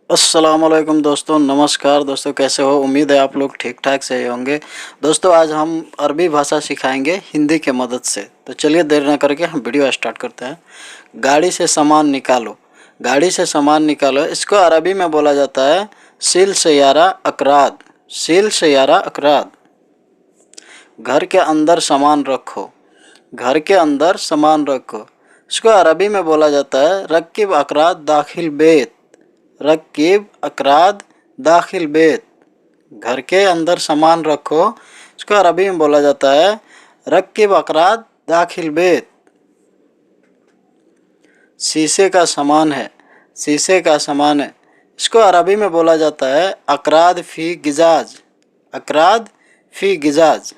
अस्सलाम वालेकुम दोस्तों, नमस्कार दोस्तों। कैसे हो? उम्मीद है आप लोग ठीक ठाक से होंगे। दोस्तों आज हम अरबी भाषा सिखाएंगे हिंदी के मदद से। तो चलिए देर न करके हम वीडियो स्टार्ट करते हैं। गाड़ी से सामान निकालो। गाड़ी से सामान निकालो, इसको अरबी में बोला जाता है सील सयारा अकराद। सील सयारा अकराद। घर के अंदर सामान रखो। घर के अंदर सामान रखो, इसको अरबी में बोला जाता है रक्किब अकराद दाखिल बेत। रक्किब अकराद दाखिल बेत। घर के अंदर सामान रखो, इसको अरबी में बोला जाता है रक्किब अकराद दाखिल बेत। शीशे का सामान है। शीशे का सामान है, इसको अरबी में बोला जाता है अकराद फ़ी गिजाज। अकराद फ़ी गिजाज।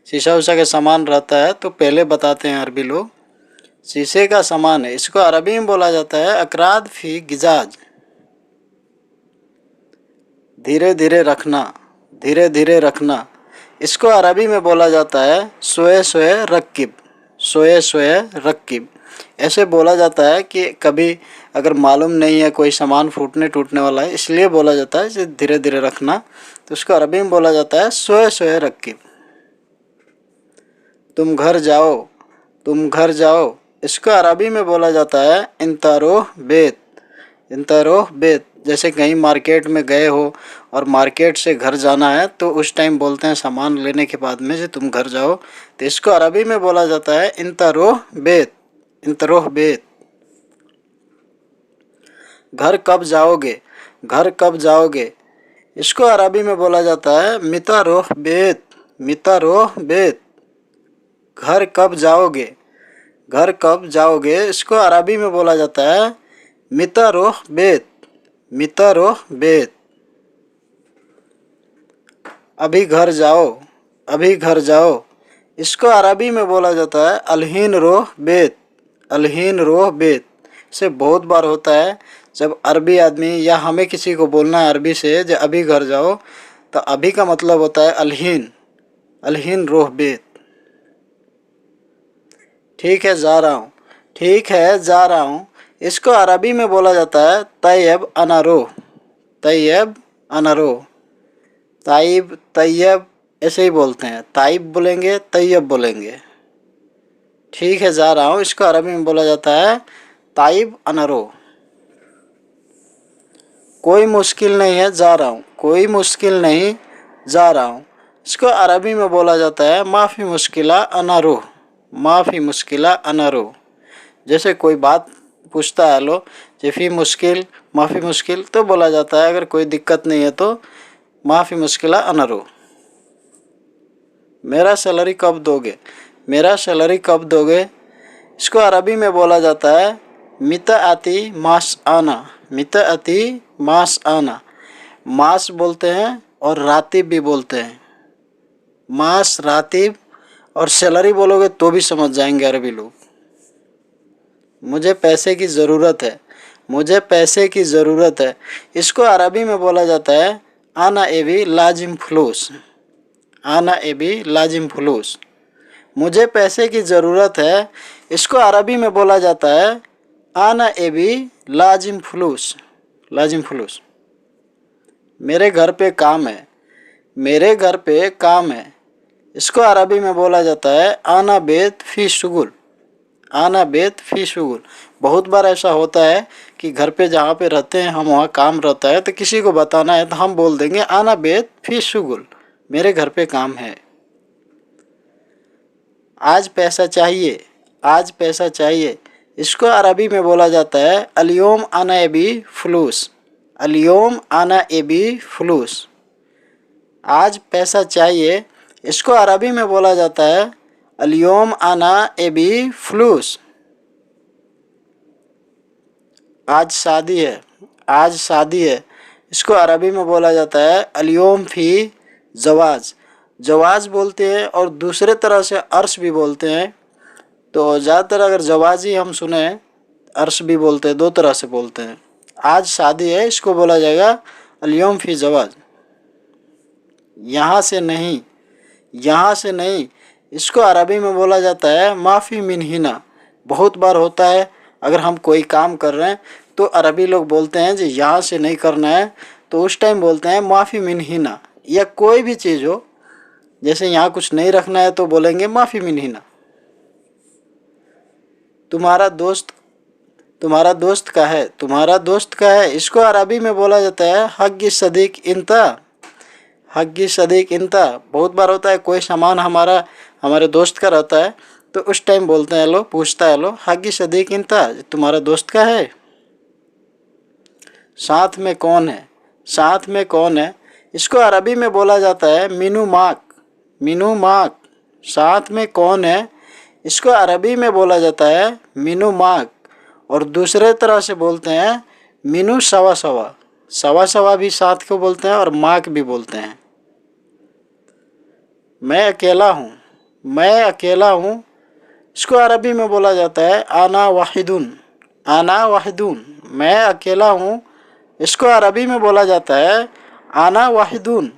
शीशा उषा के सामान रहता है तो पहले बताते हैं अरबी लोग। शीशे का सामान है, इसको अरबी में बोला जाता है अकराद फ़ी गिजाज। धीरे धीरे रखना। धीरे धीरे रखना, इसको अरबी में बोला जाता है सोए सोए रक्किब। सोए सोए रक्किब। ऐसे बोला जाता है कि कभी अगर मालूम नहीं है कोई सामान फूटने टूटने वाला है, इसलिए बोला जाता है कि धीरे धीरे रखना। तो उसको अरबी में बोला जाता है सोए सोए रक्किब। तुम घर जाओ। तुम घर जाओ, इसको अरबी में बोला जाता है इंतारोह बेत। इंतारोह बेत। जैसे कहीं मार्केट में गए हो और मार्केट से घर जाना है तो उस टाइम बोलते हैं सामान लेने के बाद में, जो तुम घर जाओ, तो इसको अरबी में बोला जाता है इंतारोह बेत। इंतारोह बेत। घर कब जाओगे। घर कब जाओगे, इसको अरबी में बोला जाता है मितारोह बेत। मितारोह बेत। घर कब जाओगे। घर कब जाओगे, इसको अरबी में बोला जाता है मितारोह बेत। मितारोह बेत। अभी घर जाओ। अभी घर जाओ, इसको अरबी में बोला जाता है अलहीन रोह बेत। अलहीन रोह बेत। से बहुत बार होता है जब अरबी आदमी या हमें किसी को बोलना है अरबी से जो अभी घर जाओ, तो अभी का मतलब होता है अलहीन। अलहीन रोह बेत। ठीक है जा रहा हूँ। ठीक है जा रहा हूँ, इसको अरबी में बोला जाता है तैयब अनारो। तैयब अनारो। ताइब तैयब ऐसे ही बोलते हैं, ताइब बोलेंगे तैयब बोलेंगे। ठीक है जा रहा हूँ, इसको अरबी में बोला जाता है ताइब अनारो। कोई मुश्किल नहीं है जा रहा हूँ। कोई मुश्किल नहीं जा रहा हूँ, इसको अरबी में बोला जाता है माफ़ी मुश्किला अनारो। माफ़ी मुश्किला अनारो। जैसे कोई बात पूछता है लो जैफी मुश्किल माफ़ी मुश्किल, तो बोला जाता है अगर कोई दिक्कत नहीं है तो माफ़ी मुश्किला अनारो। मेरा सैलरी कब दोगे। मेरा सैलरी कब दोगे, इसको अरबी में बोला जाता है मिता आती मास आना। मिता आती मास आना। मास बोलते हैं और रातिब भी बोलते हैं। मास रातिब। और सैलरी बोलोगे तो भी समझ जाएंगे अरबी लोग। मुझे पैसे की ज़रूरत है। मुझे पैसे की ज़रूरत है, इसको अरबी में बोला जाता है आना एबी लाजिम फ्लूस। आना एबी लाजिम फ्लूस। मुझे पैसे की ज़रूरत है, इसको अरबी में बोला जाता है आना एबी लाजिम फ्लूस। लाजिम फ्लूस। मेरे घर पे काम है। मेरे घर पे काम है, इसको अरबी में बोला जाता है आना बेत फ़ी शुगुल। आना बेत फ़ी शुगुल। बहुत बार ऐसा होता है कि घर पे जहाँ पे रहते हैं हम, वहाँ काम रहता है तो किसी को बताना है तो हम बोल देंगे आना बेत फ़ी शुगुल। मेरे घर पे काम है। आज पैसा चाहिए। आज पैसा चाहिए, इसको अरबी में बोला जाता है अलियोम आना एबी फ्लूस। अलियोम आना एबी फ्लूस। आज पैसा चाहिए, इसको अरबी में बोला जाता है अलियोम आना एबी फ्लूस। आज शादी है। आज शादी है, इसको अरबी में बोला जाता है अलियोम फ़ी जवाज। जवाज बोलते हैं और दूसरे तरह से अर्श भी बोलते हैं। तो ज़्यादातर अगर जवाज ही हम सुने, अर्श भी बोलते हैं, दो तरह से बोलते हैं। आज शादी है, इसको बोला जाएगा अलियोम फ़ी जवाज। यहाँ से नहीं। यहाँ से नहीं, इसको अरबी में बोला जाता है माफ़ी मिन हिना। बहुत बार होता है अगर हम कोई काम कर रहे हैं तो अरबी लोग बोलते हैं जी यहाँ से नहीं करना है, तो उस टाइम बोलते हैं माफ़ी मिन हिना। या कोई भी चीज़ हो, जैसे यहाँ कुछ नहीं रखना है तो बोलेंगे माफ़ी मिन हिना। तुम्हारा दोस्त, तुम्हारा दोस्त का है, तुम्हारा दोस्त का है, इसको अरबी में बोला जाता है हग्गी सदीक इंता। हग्गी सदीक इंता बहुत बार होता है, कोई सामान हमारा हमारे दोस्त का रहता है तो उस टाइम बोलते हैं, लो पूछता है, लो हग्गी सदीक इंता, तुम्हारा दोस्त का है। साथ में कौन है, साथ में कौन है, इसको अरबी में बोला जाता है मीनू माक। मीनू माक, साथ में कौन है, इसको अरबी में बोला जाता है मीनू माक। और दूसरे तरह से बोलते हैं मीनू सवा सवा। सवा सवा भी साथ को बोलते हैं और माक भी बोलते हैं। मैं अकेला हूँ, मैं अकेला हूँ, इसको अरबी में बोला जाता है आना वाहिदुन। आना वाहिदुन, मैं अकेला हूँ, इसको अरबी में बोला जाता है आना वाहिदुन।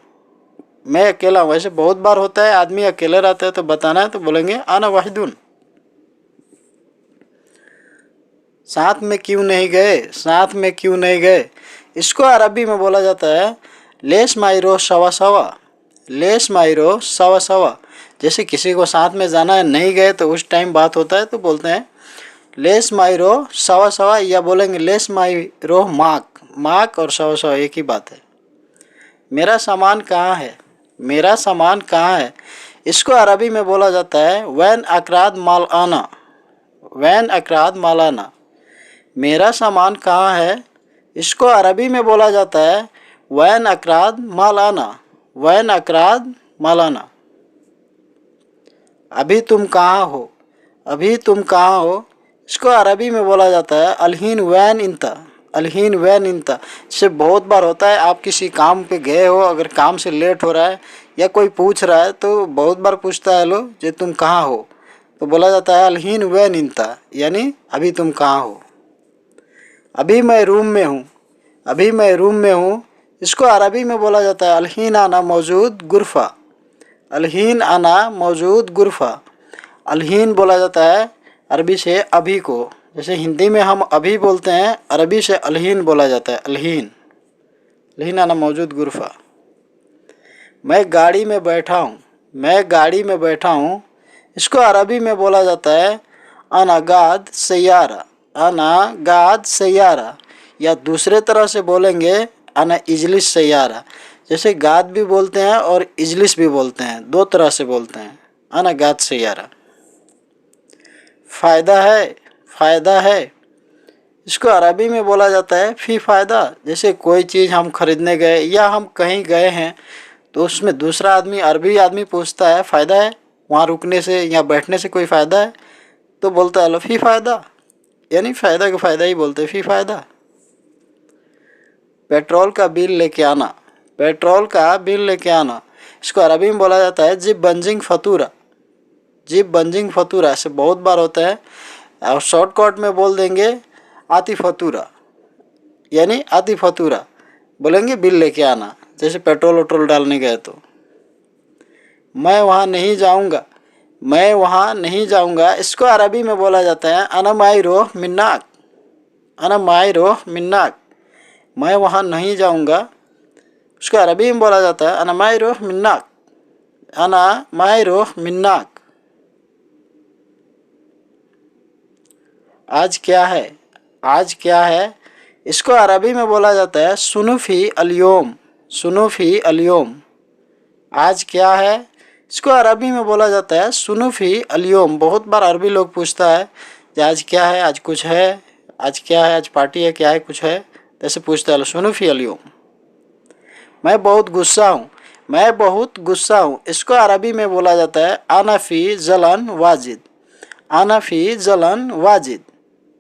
मैं अकेला हूँ, ऐसे बहुत बार होता है आदमी अकेले रहता है तो बताना है तो बोलेंगे आना वाहिदुन। साथ में क्यों नहीं गए, साथ में क्यों नहीं गए, इसको अरबी में बोला जाता है लेस माइरो सवा सवा। लेस माइरो सवा सवा, जैसे किसी को साथ में जाना है नहीं गए तो उस टाइम बात होता है तो बोलते हैं लेस माइरो सवा सवा, या बोलेंगे लेस माइरो माक। माक और सवा सवा एक ही बात है। मेरा सामान कहाँ है, मेरा सामान कहाँ है, इसको अरबी में बोला जाता है वैन अकराद माल आना। वैन अकराद माल आना, मेरा सामान कहाँ है, इसको अरबी में बोला जाता है वैन अकराद माल आना। वैन अकराद माल आना। अभी तुम कहाँ हो, अभी तुम कहाँ हो, इसको अरबी में बोला जाता है अलहीन वैन इंता। अलहीन वैन इंता, इससे बहुत बार होता है आप किसी काम पे गए हो, अगर काम से लेट हो रहा है या कोई पूछ रहा है तो बहुत बार पूछता है लो जे तुम कहाँ हो, तो बोला जाता है अलहीन वैन इंता, यानी अभी तुम कहाँ हो। अभी मैं रूम में हूँ, अभी मैं रूम में हूँ, इसको अरबी में बोला जाता है अलहीन आना मौजूद गुरफ़ा। अलहीन आना मौजूद गुरफ़ा। अलहीन बोला जाता है अरबी से अभी को, जैसे हिंदी में हम अभी बोलते हैं, अरबी से अलहीन बोला जाता है अलहीन। अलहीन आना मौजूद गुरफ़ा। मैं गाड़ी में बैठा हूँ, मैं गाड़ी में बैठा हूँ, इसको अरबी में बोला जाता है अना गाद सैयारा। अना गाद सैयारा, या दूसरे तरह से बोलेंगे अना इजलिस सैयारा। जैसे गाद भी बोलते हैं और इजलिस भी बोलते हैं, दो तरह से बोलते हैं, अना गाद सैयारा। फ़ायदा है, फ़ायदा है, इसको अरबी में बोला जाता है फ़ी फ़ायदा। जैसे कोई चीज़ हम खरीदने गए या हम कहीं गए हैं तो उसमें दूसरा आदमी, अरबी आदमी पूछता है फ़ायदा है, वहाँ रुकने से या बैठने से कोई फ़ायदा है, तो बोलता है लो फ़ी फ़ायदा, यानी फ़ायदा का फ़ायदा ही बोलते हैं फ़ी फ़ायदा। पेट्रोल का बिल लेके आना, पेट्रोल का बिल लेके आना, इसको अरबी में बोला जाता है जिब बंजिंग फतूरा। जिब बंजिंग फतूरा, ऐसे बहुत बार होता है, और शॉर्टकट में बोल देंगे आती फतूरा, यानी आती फतूरा बोलेंगे बिल लेके आना, जैसे पेट्रोल वट्रोल डालने गए तो। मैं वहाँ नहीं जाऊँगा, मैं वहाँ नहीं जाऊँगा, इसको अरबी में बोला जाता है अना माई रोह मिन्नाक। अना माई रोह मिन्नाक, मैं वहाँ नहीं जाऊँगा, उसको अरबी में बोला जाता है अना माई रोह मिन्नाक। अना माई रोह मिन्नाक। आज क्या है, आज क्या है, इसको अरबी में बोला जाता है सुनुफ़ी अलयोम। सुनुफ़ी अलयोम, आज क्या है, इसको अरबी में बोला जाता है सुनुफ़ी अलयोम। बहुत बार अरबी लोग पूछता है कि आज क्या है, आज कुछ है, आज क्या है, आज पार्टी है, क्या है, कुछ है, ऐसे पूछता है सुनुफ़ी अलयोम। मैं बहुत गुस्सा हूँ, मैं बहुत गुस्सा हूँ, इसको अरबी में बोला जाता है आना फ़ी जलन वाजिद। आना फ़ी जलन वाजिद,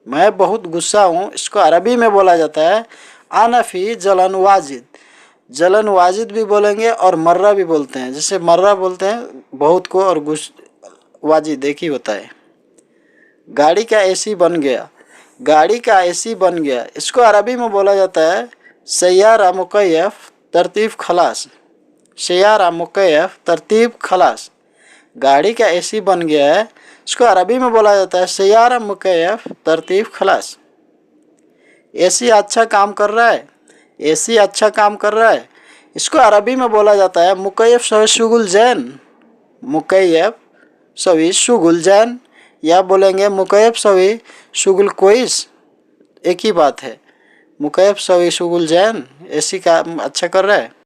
मैं बहुत गुस्सा हूँ, इसको अरबी में बोला जाता है आना फ़ी जलन वाजिद। जलन वाजिद भी बोलेंगे और मर्रा भी बोलते हैं, जैसे मर्रा बोलते हैं बहुत को और वाजिद एक ही होता है। गाड़ी का एसी बन गया, गाड़ी का एसी बन गया, इसको अरबी में बोला जाता है सैयारा मुकैयफ तरतीब खलास। सैयारा मुकैयफ तरतीब खलास, गाड़ी का एसी बन गया है, इसको अरबी में बोला जाता है सैयारा मुकैयफ तरतीब खलास। एसी अच्छा काम कर रहा है, एसी अच्छा काम कर रहा है। इसको अरबी में बोला जाता है मुकैयफ सवी शुगुल जैन, मुकैयफ सवी शुगुल जैन, या बोलेंगे मुकैयफ सवी शुगुल कोइस, एक ही बात है। मुकैयफ सवी शुगुल जैन एसी काम अच्छा कर रहा है।